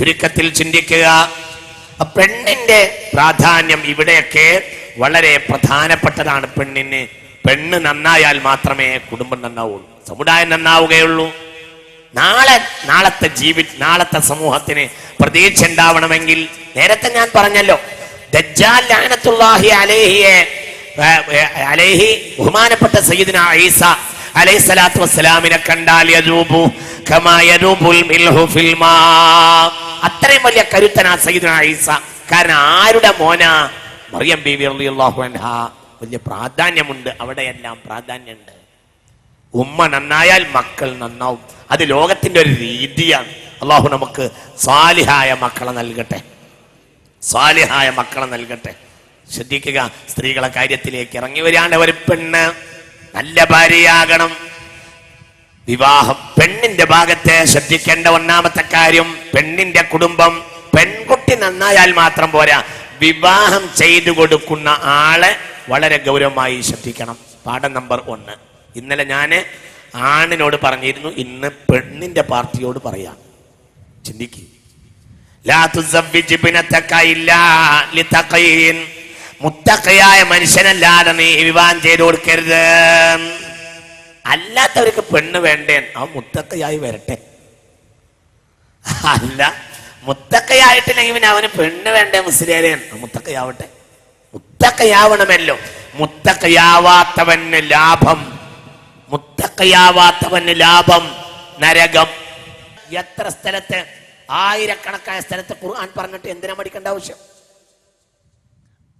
ചുരുക്കത്തിൽ ചിന്തിക്കുക. പെണ്ണിന്റെ പ്രാധാന്യം ഇവിടെയൊക്കെ വളരെ പ്രധാനപ്പെട്ടതാണ്. പെണ്ണ് നന്നായാൽ മാത്രമേ കുടുംബം നന്നാവുള്ളൂ, സമുദായം നന്നാവുകയുള്ളൂ. നാളത്തെ സമൂഹത്തിന് പ്രതീക്ഷ ഉണ്ടാവണമെങ്കിൽ നേരത്തെ ഞാൻ പറഞ്ഞല്ലോ, ദജ്ജാൽ ലഅനത്തുല്ലാഹി അലൈഹി ബഹുമാനപ്പെട്ട സയ്യിദുനാ ഈസ അലൈഹിസ്സലാത്തു വസ്സലാമിനെ കണ്ടാൽ യദൂബു കമാ യദൂബുൽ മിൽഹു ഫിൽ മാ. അത്രയും വലിയ കരുത്തനാ സയ്യിദുനാ ഈസ. കാരണം ആരുടെ മോനാ? മറിയം ബീവി റളിയല്ലാഹു അൻഹാ. വലിയ പ്രാധാന്യമുണ്ട്, അവിടെയെല്ലാം പ്രാധാന്യമുണ്ട്. ഉമ്മ നന്നായാൽ മക്കൾ നന്നാവും. അത് ലോകത്തിന്റെ ഒരു രീതിയാണ്. അള്ളാഹു നമുക്ക് സാലിഹായ മക്കളെ നൽകട്ടെ, സാലിഹായ മക്കളെ നൽകട്ടെ. ശ്രദ്ധിക്കുക, സ്ത്രീകളെ കാര്യത്തിലേക്ക് ഇറങ്ങി വരികയാണ് ഒരു പെണ്ണ്. നല്ല ഭാര്യയാകണം. വിവാഹം പെണ്ണിന്റെ ഭാഗത്തെ ശ്രദ്ധിക്കേണ്ട ഒന്നാമത്തെ കാര്യം, പെണ്ണിന്റെ കുടുംബം. പെൺകുട്ടി നന്നായാൽ മാത്രം പോരാ, വിവാഹം ചെയ്തു കൊടുക്കുന്ന ആളെ വളരെ ഗൗരവമായി ശ്രദ്ധിക്കണം. പാഠം നമ്പർ 1. ഇന്നലെ ഞാൻ ആണിനോട് പറഞ്ഞിരുന്നു, ഇന്ന് പെണ്ണിന്റെ പാർട്ടിയോട് പറയാം. ചിന്തിക്കുക. മുത്തഖയായ മനുഷ്യനല്ലാതെ നീ വിവാഹം ചെയ്തു കൊടുക്കരുത്. അല്ലാത്തവർക്ക് പെണ്ണ് വേണ്ടേ? ആ മുത്തഖയായി വരട്ടെ. അല്ല, മുത്തഖയായിട്ടില്ലെങ്കിൽ പിന്നെ അവന് പെണ്ണ് വേണ്ടേ? മുസ്ലിം മുത്തഖയാവട്ടെ, മുത്തഖയാവണമല്ലോ. മുത്തഖയാവാത്തവന് ലാഭം, മുത്തഖയാവാത്തവന് ലാഭം നരകം. എത്ര സ്ഥലത്ത്, ആയിരക്കണക്കായ സ്ഥലത്ത് ഖുർആൻ പറഞ്ഞിട്ട് എന്തിനാ പഠിക്കേണ്ട ആവശ്യം?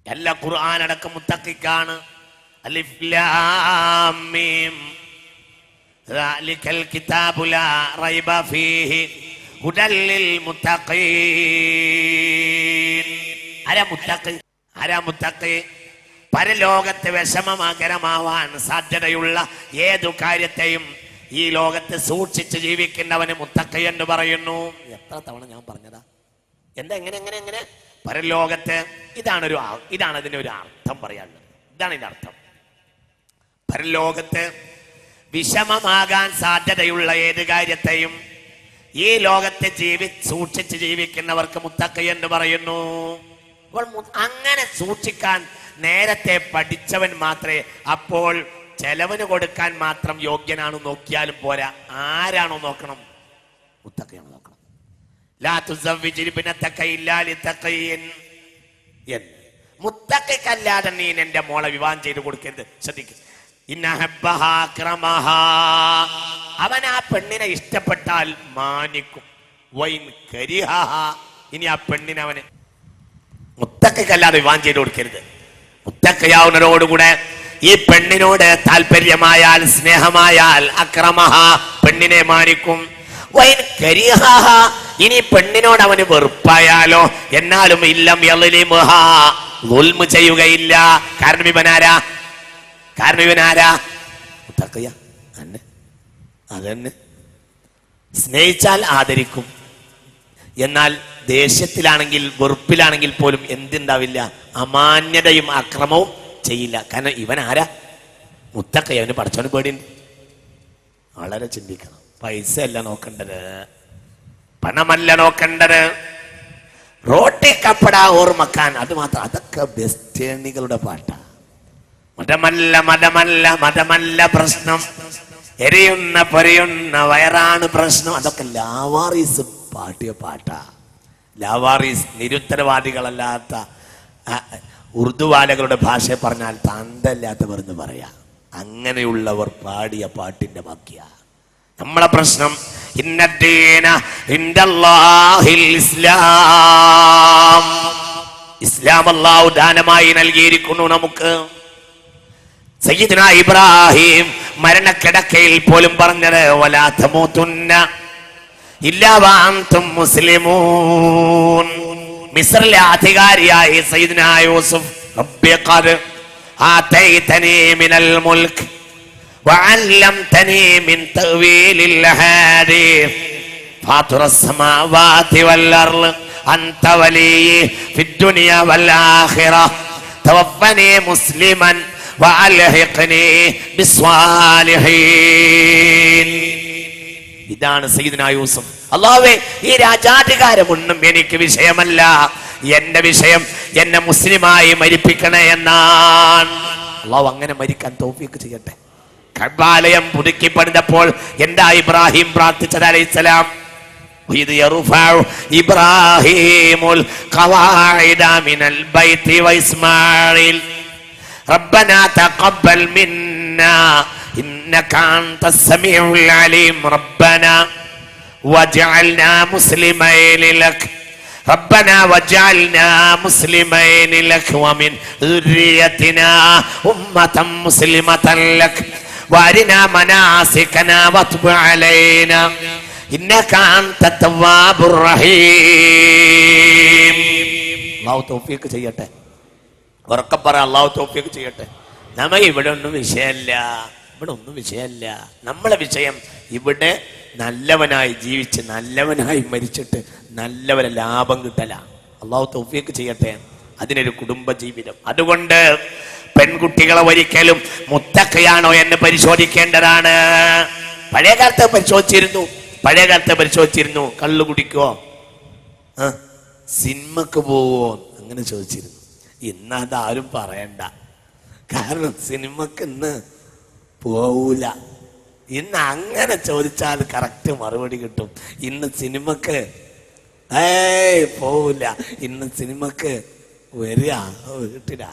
എല്ലാ ഖുർആൻ അടക്കം മുത്തഖിക്കാണ്. അലിഫ് ലാം മീം ദാലികൽ കിതാബു ലാ റൈബ ഫീഹി ഹുദൽ ലിൽ മുത്തഖീൻ. ആരാ മുത്തഖി? പരലോകത്ത് വിഷമകരമാവാൻ സാധ്യതയുള്ള ഏതു കാര്യത്തെയും ഈ ലോകത്ത് സൂക്ഷിച്ച് ജീവിക്കുന്നവന് മുത്തഖി എന്ന് പറയുന്നു. എത്ര തവണ ഞാൻ പറഞ്ഞതാ? എന്താ എങ്ങനെ പരലോകത്ത് ഇതാണ് അതിന്റെ ഒരു അർത്ഥം പറയാനുള്ളത്. ഇതാണ് ഇതിന്റെ അർത്ഥം. പരലോകത്ത് വിഷമമാകാൻ സാധ്യതയുള്ള ഏത് കാര്യത്തെയും ഈ ലോകത്തെ സൂക്ഷിച്ച് ജീവിക്കുന്നവർക്ക് മുത്തഖി എന്ന് പറയുന്നു. അങ്ങനെ സൂക്ഷിക്കാൻ നേരത്തെ പഠിച്ചവൻ മാത്രമേ അപ്പോൾ ചെലവിന് കൊടുക്കാൻ മാത്രം യോഗ്യനാണോ നോക്കിയാലും പോരാ. ആരാണോ നോക്കണം? മുത്തഖിയാണോ നോക്കണം. ലാ തുസവ്വിജ് ഇബ്നതക ഇല്ലാ ലിതഖിൻ. മുത്തഖിക്കല്ലാതെ നീ നിന്റെ മോളെ വിവാഹം ചെയ്തു കൊടുക്കരുത്. ശ്രദ്ധിക്കുക. അവൻ ആ പെണ്ണിനെ ഇഷ്ടപ്പെട്ടാൽ മാനിക്കും. ഇനി ആ പെണ്ണിനെ അവന് മുത്തഖിക്കല്ലാതെ വിവാഹം ചെയ്തു കൊടുക്കരുത്. മുത്തഖിയാവുന്നതോടുകൂടെ ഈ പെണ്ണിനോട് താല്പര്യമായാൽ, സ്നേഹമായാൽ അക്രമഹ, പെണ്ണിനെ മാനിക്കും. ഇനി പെണ്ണിനോട് അവന് വെറുപ്പായാലോ, എന്നാലും ഇല്ലം യളിമുഹ, ദുൽമ് ചെയ്യുകയില്ല. കാരണം ഇവനാരാ? മുത്തഖിയ. അതന്നെ. സ്നേഹിച്ചാൽ ആദരിക്കും. എന്നാൽ ദേഷ്യത്തിലാണെങ്കിൽ, വെറുപ്പിലാണെങ്കിൽ പോലും എന്തുണ്ടാവില്ല? അമാന്യതയും അക്രമവും ചെയ്യില്ല. കാരണം ഇവൻ ആരാ? മുത്തഖി. അവന് പടച്ചവന് പേടിയുണ്ട്. വളരെ ചിന്തിക്കണം. പൈസ അല്ല നോക്കേണ്ടത്, പണമല്ല നോക്കേണ്ടത്. റോട്ടി കപ്പട ഓർമ്മക്കാൻ, അത് മാത്രം. അതൊക്കെ ബെസ്റ്റേണികളുടെ പാട്ടാ. മതമല്ല പ്രശ്നം, എരിയുന്ന പൊരിയുന്ന വയറാണ് പ്രശ്നം. അതൊക്കെ ലാവാറീസ് പാട്ടിയ പാട്ടാ. ലാവാറീസ് നിരുത്തരവാദികളല്ലാത്ത ഉറുദുവാലകളുടെ ഭാഷ പറഞ്ഞാൽ തന്തല്ലാത്തവർ എന്ന് പറയാ. അങ്ങനെയുള്ളവർ പാടിയ പാട്ടിന്റെ ബാക്കിയ. നമ്മളെ പ്രശ്നം ഇസ്ലാം അല്ലാഹു ദാനമായി നൽകിയിരിക്കുന്നു നമുക്ക്. സയ്യിദുനാ ഇബ്രാഹിം മരണക്കിടക്കയിൽ പോലും പറഞ്ഞത് വലാ തമൂതുന്ന ഇല്ലാ വഅൻതും മുസ്ലിമൂൻ. മിസ്രിലെ അധികാരിയായി സയ്യിദുനാ യൂസുഫ്, റബ്ബി ഖദ് ആതൈതനി മിനൽ മുൽക്ക് വഅല്ലംതനി മിൻ തഅ്വീലിൽ ഹദീസ് ഫാത്തിറസ് സമാവാതി വൽ അർള് അൻത വലിയ്യി ഫിദ് ദുനിയ വൽ ആഖിറ തവഫനി മുസ്ലിമൻ വഅൽഹിഖ്നി ബിസ്സാലിഹീൻ. ഇതാണ് സയ്യിദുനാ യൂസുഫ്. അല്ലാഹുവേ, ഈ രാജാധികാരമൊന്നും എനിക്ക് വിഷയമല്ല, എന്റെ വിഷയം എന്നെ മുസ്ലിമായി മരിപ്പിക്കണേ എന്നാണ്. അല്ലാഹു അങ്ങനെ മരിക്കാൻ തൗഫീഖ് ചെയ്യട്ടെ. കഅബാലയം പുതുക്കി പണിതപ്പോൾ എന്താ ഇബ്രാഹിം പ്രാർത്ഥിച്ചത് അലൈഹിസ്സലാം? ഇദ് യർഫഉ ഇബ്രാഹീമുൽ ഖവാഇദ മിനൽ ബൈതി വഇസ്മാഈൽ റബ്ബനാ തഖബ്ബൽ മിന്നാ ഇന്നക അൻതസ് സമീഉൽ അലീം റബ്ബനാ വജഅൽനാ മുസ്ലിമൈനി ലക ربنا وجعلنا مسلمين لك ومن ذريتنا أمة مسلمة لك وارنا مناسكنا وتب علينا إنك أنت التواب الرحيم. അല്ലാഹു തൗഫീഖ് ചെയ്യട്ടെ. ഉറക്കെ പറ, അല്ലാഹു തൗഫീഖ് ചെയ്യട്ടെ. നമുക്ക് ഇവിടെ ഒന്നും വിഷയമല്ല. നമ്മളെ വിഷയം ഇവിടെ നല്ലവനായി ജീവിച്ച് നല്ലവനായി മരിച്ചിട്ട് നല്ലവരെ ലാഭം കിട്ടലാണ്. അല്ലാഹു തൗഫീഖ് ചെയ്യട്ടെ. അതിനൊരു കുടുംബ ജീവിതം. അതുകൊണ്ട് പെൺകുട്ടികളെ ഒരിക്കലും മുത്തഖയാണോ എന്ന് പരിശോധിക്കേണ്ടതാണ്. പഴയ കാലത്ത് പരിശോധിച്ചിരുന്നു. കള്ളു കുടിക്കോ, സിനിമക്ക് പോവോ, അങ്ങനെ ചോദിച്ചിരുന്നു. ഇന്ന് അതാരും പറയണ്ട. കാരണം സിനിമക്ക് ഇന്ന് പോവൂല. ഇന്ന് അങ്ങനെ ചോദിച്ചാൽ കറക്റ്റ് മറുപടി കിട്ടും. ഇന്ന് സിനിമക്ക് പോവില്ല, ഇന്ന് സിനിമക്ക് വരിക വീട്ടിലാ.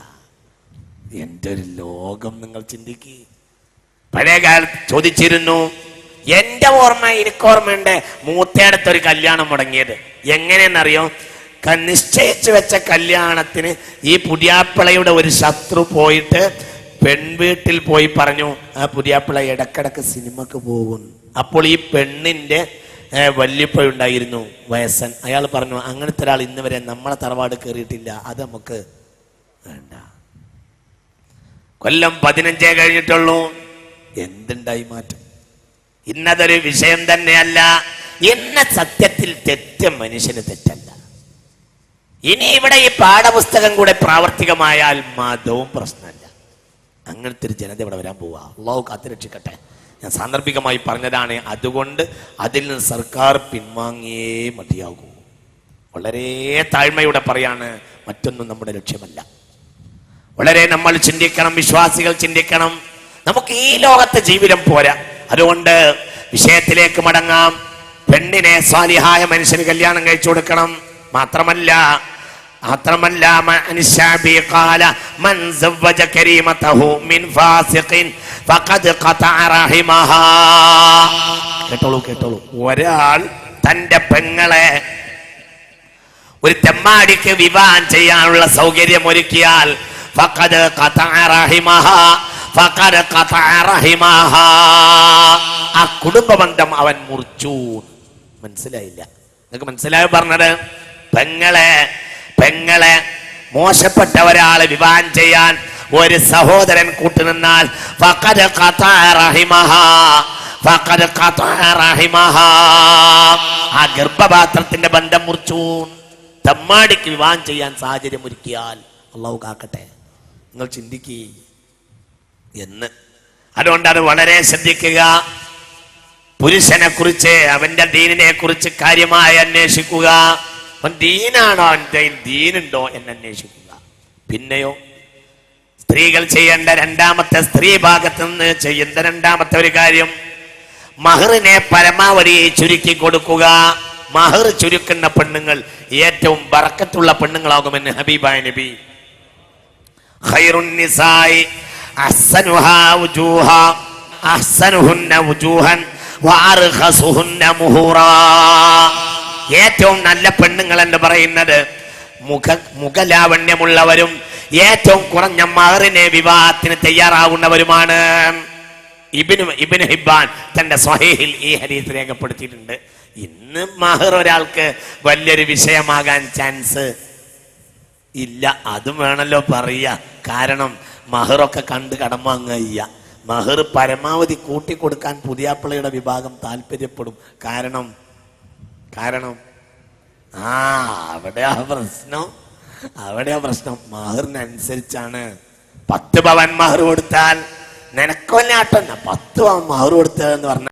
എൻ്റെ ഒരു ലോകം നിങ്ങൾ ചിന്തിക്ക്. പഴയ കാലത്ത് ചോദിച്ചിരുന്നു. എൻ്റെ എനിക്കോർമ്മയുണ്ട് മൂത്തേടത്തൊരു കല്യാണം മുടങ്ങിയത്. എങ്ങനെയെന്നറിയോ? നിശ്ചയിച്ചു വെച്ച കല്യാണത്തിന് ഈ പുതിയാപ്പിളയുടെ ഒരു ശത്രു പോയിട്ട് പെൺവീട്ടിൽ പോയി പറഞ്ഞു, ആ പുതിയാപ്പിള ഇടക്കിടക്ക് സിനിമക്ക് പോകും. അപ്പോൾ ഈ പെണ്ണിന്റെ വല്യപ്പ ഉണ്ടായിരുന്നു, വയസ്സൻ. അയാൾ പറഞ്ഞു, അങ്ങനത്തെ ഒരാൾ ഇന്ന് വരെ നമ്മളെ തറവാട് കയറിയിട്ടില്ല, അത് നമുക്ക് വേണ്ട. കൊല്ലം 15 കഴിഞ്ഞിട്ടുള്ളൂ. എന്തുണ്ടായി മാറ്റം? ഇന്നതൊരു വിഷയം തന്നെയല്ല. എന്ന സത്യത്തിൽ തെറ്റ് മനുഷ്യന് തെറ്റല്ല. ഇനി ഇവിടെ ഈ പാഠപുസ്തകം കൂടെ പ്രാവർത്തികമായാൽ മതവും പ്രശ്നമല്ല. അങ്ങനത്തെ ഒരു ജനത ഇവിടെ വരാൻ പോവുക. അല്ലാഹു കാത്തുരക്ഷിക്കട്ടെ. ഞാൻ സാന്ദർഭികമായി പറഞ്ഞതാണ്. അതുകൊണ്ട് അതിൽ നിന്ന് സർക്കാർ പിൻവാങ്ങിയേ മതിയാകൂ. വളരെ താഴ്മയോടെ പറയാണ്, മറ്റൊന്നും നമ്മുടെ ലക്ഷ്യമല്ല. വളരെ നമ്മൾ ചിന്തിക്കണം, വിശ്വാസികൾ ചിന്തിക്കണം. നമുക്ക് ഈ ലോകത്തെ ജീവിതം പോരാ. അതുകൊണ്ട് വിഷയത്തിലേക്ക് മടങ്ങാം. പെണ്ണിനെ സ്വാലിഹായ മനുഷ്യന് കല്യാണം കഴിച്ചു കൊടുക്കണം. മാത്രമല്ല മൻ സവ്വജ കരീമതഹു മിൻ ഫാസിഖിൻ ഫഖദ് ഖതഅ റഹിമഹാ. കേട്ടോളൂ. ഒരാൾ തന്റെ പെങ്ങളെ ഒരു തെമ്മാടിക്ക് വിവാഹം ചെയ്യാനുള്ള സൗകര്യം ഒരുക്കിയാൽ ഫഖദ് ഖതഅ റഹിമഹാ, ഫഖദ് ഖതഅ റഹിമഹാ, ആ കുടുംബ ബന്ധം അവൻ മുറിച്ചു. മനസ്സിലായില്ല? നിങ്ങൾക്ക് മനസ്സിലായോ പറഞ്ഞത്? പെങ്ങളെ മോശപ്പെട്ട ഒരാളെ വിവാഹം ചെയ്യാൻ ഒരു സഹോദരൻ കൂട്ടുനിന്നാൽ ഫഖദ് ഖതഅ റഹിമഹാ, ഫഖദ് ഖതഅ റഹിമഹാ, ആ ഗർഭപാത്രത്തിന്റെ ബന്ധം മുറിച്ചു. തമ്മാടിക്ക് വിവാഹം ചെയ്യാൻ സാഹചര്യം ഒരുക്കിയാൽ അല്ലാഹു കാക്കട്ടെ. നിങ്ങൾ ചിന്തിക്കുക എന്ന്. അതുകൊണ്ട് അത് വളരെ ശ്രദ്ധിക്കുക. പുരുഷനെ കുറിച്ച്, അവന്റെ ദീനിനെ കുറിച്ച് കാര്യമായി അന്വേഷിക്കുക. അവൻ ദീനാണോ, അവന്റെ ദീനുണ്ടോ എന്ന് അന്വേഷിക്കുക. പിന്നെയോ സ്ത്രീകൾ ചെയ്യേണ്ട രണ്ടാമത്തെ, സ്ത്രീ ഭാഗത്ത് നിന്ന് ചെയ്യുന്ന രണ്ടാമത്തെ ഒരു കാര്യം, മഹറിനെ പരമാവധി ചുരുക്കി കൊടുക്കുക. മഹർ ചുരുക്കുന്ന പെണ്ണുങ്ങൾ ഏറ്റവും ബറക്കത്തുള്ള പെണ്ണുങ്ങളാകുമെന്ന് ഹബീബായ നബി. ഖൈറുൻ നിസായി അഹ്സനുഹാ വുജൂഹാ അഹ്സനുഹുന്ന വുജൂഹൻ വഅർഖസുഹുന്ന മുഹൂറാ. ഏറ്റവും നല്ല പെണ്ണുങ്ങൾ എന്ന് പറയുന്നത് മുഖലാവണ്യമുള്ളവരും ഏറ്റവും കുറഞ്ഞ മഹറിനെ വിവാഹത്തിന് തയ്യാറാകുന്നവരുമാണ്. ഇബ്നു ഹിബ്ബാൻ തന്റെ സ്വഹീഹിൽ ഈ ഹദീസ് രേഖപ്പെടുത്തിയിട്ടുണ്ട്. ഇന്ന് മഹർ ഒരാൾക്ക് വലിയൊരു വിഷയമാകാൻ ചാൻസ് ഇല്ല. അതും വേണല്ലോ പറയാ. കാരണം മഹറൊക്കെ കണ്ട് കടം വാങ്ങുക. മഹർ പരമാവധി കൂട്ടിക്കൊടുക്കാൻ പുതിയാപ്പിളയുടെ വിഭാഗം താല്പര്യപ്പെടും. കാരണം അവിടെയാ പ്രശ്നം. മഹറിനനുസരിച്ചാണ്. 10 പവൻ മഹർ കൊടുത്താൽ നിനക്കൊല്ലാട്ടം 10 പവൻ മഹർ കൊടുത്തതെന്ന് പറഞ്ഞാൽ